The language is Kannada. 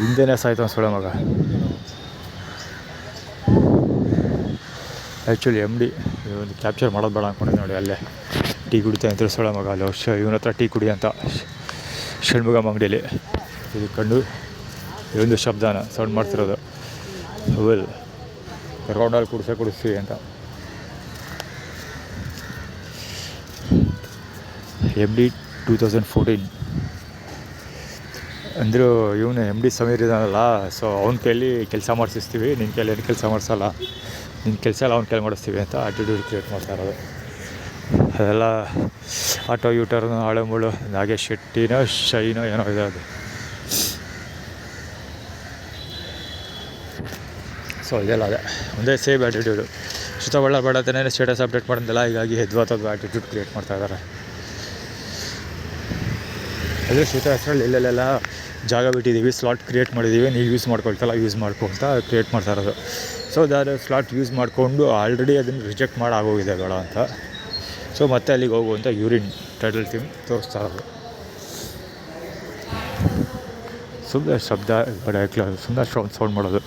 ಹಿಂದೆನೇ ಸಾಯ್ತು ಸೊಳ್ಳೆ ಮಗ. ಆ್ಯಕ್ಚುಲಿ ಎಮ್ ಡಿ ಒಂದು ಕ್ಯಾಪ್ಚರ್ ಮಾಡೋದು ಬೇಡ ಅಂದ್ಕೊಂಡೆ ನೋಡಿ. ಅಲ್ಲೇ ಟೀ ಕುಡಿತಾ ಅಂತ ಸೊಳ್ಳೆ ಮಗ ಅಲ್ಲಿ ಇವನ ಹತ್ರ ಟೀ ಕುಡಿ ಅಂತ ಷಣ್ಮುಗಮ್ ಅಂಗಡಿಯಲ್ಲಿ ಇದು ಕಂಡು ಇದೊಂದು ಶಬ್ದನ ಸೌಂಡ್ ಮಾಡ್ತಿರೋದು. ವೆಲ್ ಕರ್ಕೊಂಡಲ್ಲಿ ಕುಡಿಸ್ತೀವಿ ಅಂತ. ಎಮ್ ಡಿ 2014 ಅಂದರೂ ಇವನು ಎಮ್ ಡಿ ಸಮೀರ್ ಇದ್ದಾನಲ್ಲ, ಸೊ ಅವ್ನ ಕೈಲಿ ಕೆಲಸ ಮಾಡಿಸ್ತೀವಿ, ನಿನ್ನ ಕೈಲಿ ಏನು ಕೆಲಸ ಮಾಡಿಸಲ್ಲ, ನಿನ್ನ ಕೆಲಸ ಎಲ್ಲ ಅವ್ನ ಕೈಲಿ ಮಾಡಿಸ್ತೀವಿ ಅಂತ ಆಟಿಟ್ಯೂಡ್ ಕ್ರಿಯೇಟ್ ಮಾಡ್ತಾ ಇರೋದು. ಅದೆಲ್ಲ ಆಟೋ ಯೂಟರ್ನು ಆಳು ಮುಳು ನಾಗೇಶ್ ಶೆಟ್ಟಿನೋ ಶೈನೋ ಏನೋ ಇದೆ ಅದು. ಸೊ ಇದೆಲ್ಲ ಅದೇ ಒಂದೇ ಸೇಮ್ ಆ್ಯಟಿಟ್ಯೂಡು. ಸುತ್ತ ಬೇಡ ಅಂತಾನೆ ಸ್ಟೇಟಸ್ ಅಪ್ಡೇಟ್ ಮಾಡೋದಿಲ್ಲ, ಹೀಗಾಗಿ ಹೆದ್ವಾತದ್ದು ಆ್ಯಟಿಟ್ಯೂಡ್ ಕ್ರಿಯೇಟ್ ಮಾಡ್ತಾಯಿದ್ದಾರೆ. ಅದೇ ಶ್ವೇತ ಹೆಸರಲ್ಲಿ ಎಲ್ಲೆಲ್ಲ ಜಾಗ ಬಿಟ್ಟಿದ್ದೀವಿ, ಸ್ಲಾಟ್ ಕ್ರಿಯೇಟ್ ಮಾಡಿದ್ದೀವಿ, ನೀವು ಯೂಸ್ ಮಾಡ್ಕೊಳ್ತಲ್ಲ ಯೂಸ್ ಮಾಡ್ಕೊ ಅಂತ ಕ್ರಿಯೇಟ್ ಮಾಡ್ತಾ ಇರೋದು. ಸೊ ಅದಾದ ಸ್ಲಾಟ್ ಯೂಸ್ ಮಾಡಿಕೊಂಡು ಆಲ್ರೆಡಿ ಅದನ್ನು ರಿಜೆಕ್ಟ್ ಮಾಡಿ ಆಗೋಗಿದೆ ಬೇಡ ಅಂತ. ಸೊ ಮತ್ತೆ ಅಲ್ಲಿಗೆ ಹೋಗುವಂಥ ಯೂರಿನ್ ಟೈಟಲ್ ಥೀಮ್ ತೋರಿಸ್ತಾ ಇರೋದು. ಸುಮ್ಮನೆ ಶಬ್ದ ಬಡ ಸುಮ್ಮನೆ ಸೌಂಡ್ ಮಾಡೋದು.